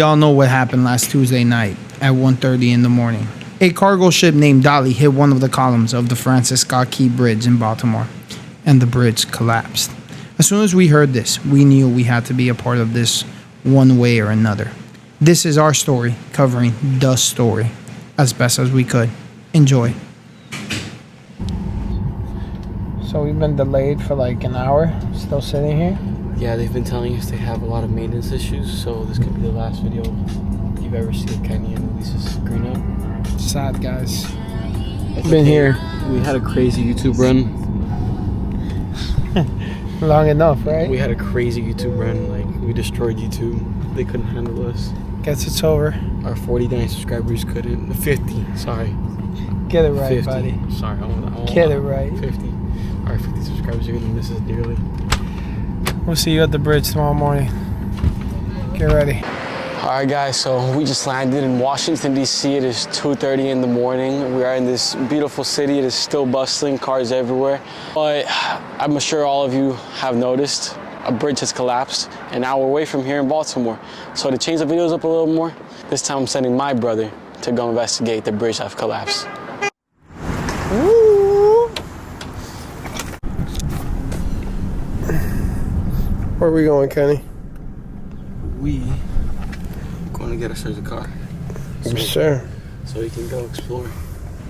Y'all know what happened last Tuesday night at 1:30 in the morning. A cargo ship named Dolly hit one of the columns of the Francis Scott Key Bridge in Baltimore, and the bridge collapsed. As soon as we heard this, we knew we had to be a part of this one way or another. This is our story, covering the story as best as we could. Enjoy. So we've been delayed for like an hour, still sitting here. Yeah, they've been telling us they have a lot of maintenance issues, so this could be the last video you've ever seen of Kenny and Lisa's green up. Sad, guys. It's Been okay. here We had a crazy YouTube run. long enough, right? We had a crazy YouTube run. Like, we destroyed YouTube. They couldn't handle us. Guess it's over. Our 49 subscribers couldn't. 50, sorry. Get it right, 50. buddy. Sorry, I want Get it right. 50. Our 50 subscribers are gonna miss us dearly. We'll see you at the bridge tomorrow morning. Get ready. Alright guys, so we just landed in Washington, D.C. It is 2:30 in the morning. We are in this beautiful city. It is still bustling, cars everywhere. But I'm sure all of you have noticed a bridge has collapsed an hour away from here in Baltimore. So to change the videos up a little more, this time I'm sending my brother to go investigate the bridge that collapsed. Woo. Where are we going, Kenny? We going to get us a car. Yes, sir. So we can go explore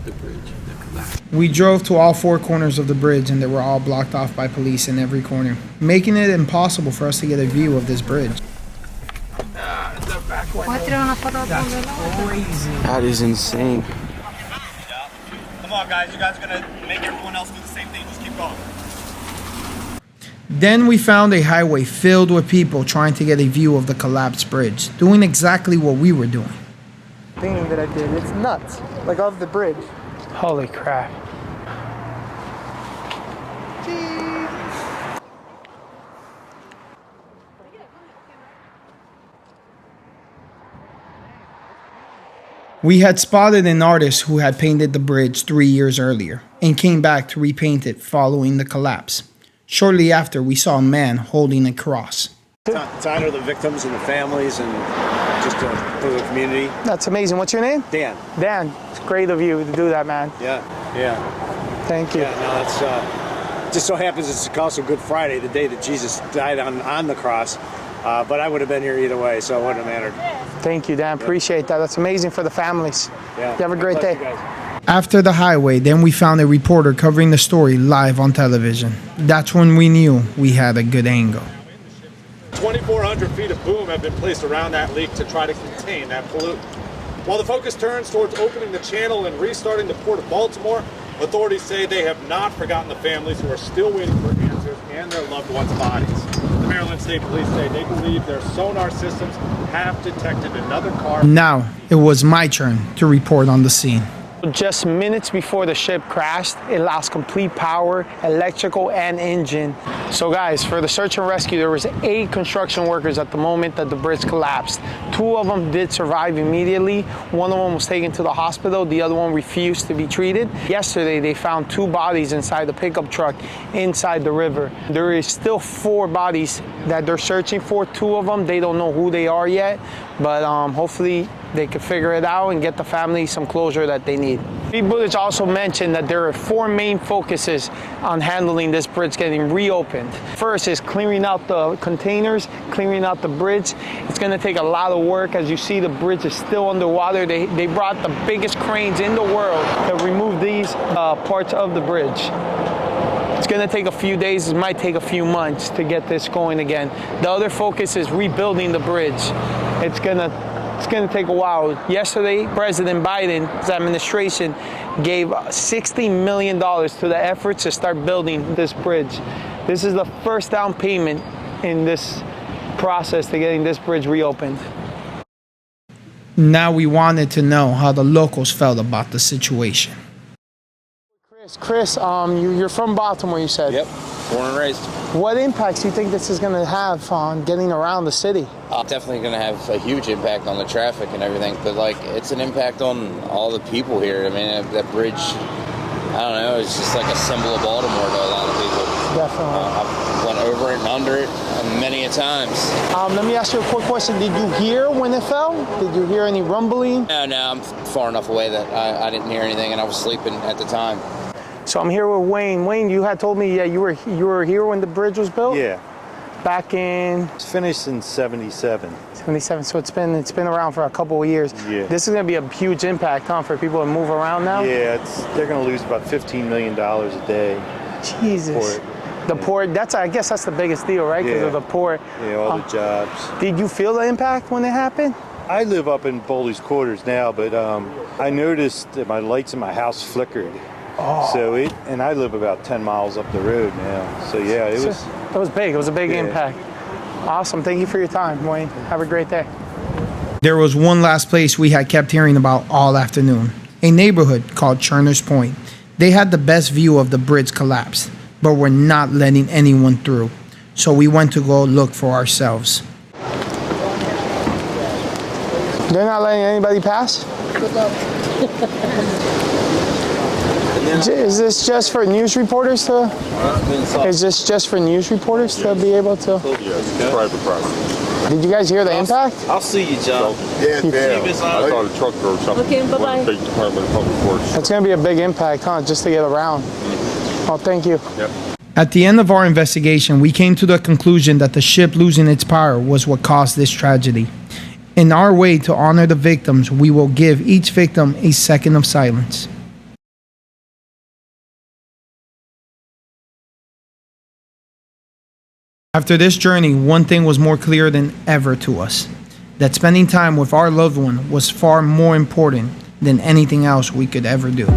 the bridge that collapsed. We drove to all four corners of the bridge, and they were all blocked off by police in every corner, making it impossible for us to get a view of this bridge. That's crazy. That is insane. Come on, guys. You guys are going to make everyone else do the same thing. Just keep going. Then we found a highway filled with people trying to get a view of the collapsed bridge, doing exactly what we were doing. Thing that I did, it's nuts. Like off the bridge. Holy crap. We had spotted an artist who had painted the bridge 3 years earlier and came back to repaint it following the collapse. Shortly after, we saw a man holding a cross. To honor the victims and the families and just for the community. That's amazing. What's your name? Dan. Dan. It's great of you to do that, man. Yeah, yeah. Thank you. Yeah, no, it's just so happens it's also Good Friday, the day that Jesus died on the cross. But I would have been here either way, so it wouldn't have mattered. Thank you, Dan. Appreciate that. That's amazing for the families. Yeah. You have a great day. After the highway, then we found a reporter covering the story live on television. That's when we knew we had a good angle. 2,400 feet of boom have been placed around that leak to try to contain that pollutant. While the focus turns towards opening the channel and restarting the Port of Baltimore, authorities say they have not forgotten the families who are still waiting for answers and their loved ones' bodies. The Maryland State Police say they believe their sonar systems have detected another car. Now, it was my turn to report on the scene. Just minutes before the ship crashed, it lost complete power, electrical, and engine. So guys, for the search and rescue, there was 8 construction workers at the moment that the bridge collapsed. 2 of them did survive immediately. 1 of them was taken to the hospital. The other one refused to be treated. Yesterday, they found 2 bodies inside the pickup truck inside the river. There is still 4 bodies that they're searching for. 2 of them, they don't know who they are yet, but hopefully they can figure it out and get the family some closure that they need. Pete Buttigieg also mentioned that there are 4 main focuses on handling this bridge getting reopened. First is clearing out the containers, clearing out the bridge. It's going to take a lot of work. As you see, the bridge is still underwater. They brought the biggest cranes in the world to remove these parts of the bridge. It's going to take a few days, it might take a few months to get this going again. The other focus is rebuilding the bridge. It's going to take a while. Yesterday, President Biden's administration gave $60 million to the efforts to start building this bridge. This is the first down payment in this process to getting this bridge reopened. Now we wanted to know how the locals felt about the situation. Chris, you're from Baltimore, you said? Yep, born and raised. What impacts do you think this is going to have on getting around the city? Definitely going to have a huge impact on the traffic and everything, but like it's an impact on all the people here. I mean, that bridge, I don't know, it's just like a symbol of Baltimore to a lot of people. Definitely. I went over it and under it. Many a times. Let me ask you a quick question. Did you hear when it fell? Did you hear any rumbling? No, I'm far enough away that I didn't hear anything, and I was sleeping at the time. So I'm here with Wayne. Wayne, you had told me you were here when the bridge was built? Yeah, Back in it's finished in 77. 77. So it's been around for a couple of years. Yeah. This is going to be a huge impact, huh, for people to move around now? Yeah, they're going to lose about $15 million a day. Jesus. Port. The port, I guess that's the biggest deal, right? Because Yeah. of the port. Yeah, all the jobs. Did you feel the impact when it happened? I live up in Boldy's quarters now, but I noticed that my lights in my house flickered. So and I live about 10 miles up the road now. So yeah, it was big. It was a big Yeah. impact. Awesome. Thank you for your time, Wayne. Have a great day. There was one last place we had kept hearing about all afternoon, a neighborhood called Churner's Point. They had the best view of the bridge collapse, but were not letting anyone through. So we went to go look for ourselves. They're not letting anybody pass? Is this just for news reporters to? Is this just for news reporters to be able to? Private property. Did you guys hear the impact? I'll see you, John. Yeah. I thought a truck or something. Okay, bye-bye. State Department of Public Works. It's going to be a big impact, huh? Just to get around. Oh, thank you. Yep. At the end of our investigation, we came to the conclusion that the ship losing its power was what caused this tragedy. In our way to honor the victims, we will give each victim a second of silence. After this journey, one thing was more clear than ever to us, that spending time with our loved one was far more important than anything else we could ever do.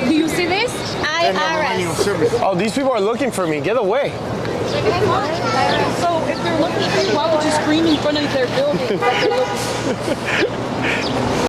Do you see this? IRS. Oh, these people are looking for me. Get away. So if they're looking, why would you scream in front of their building?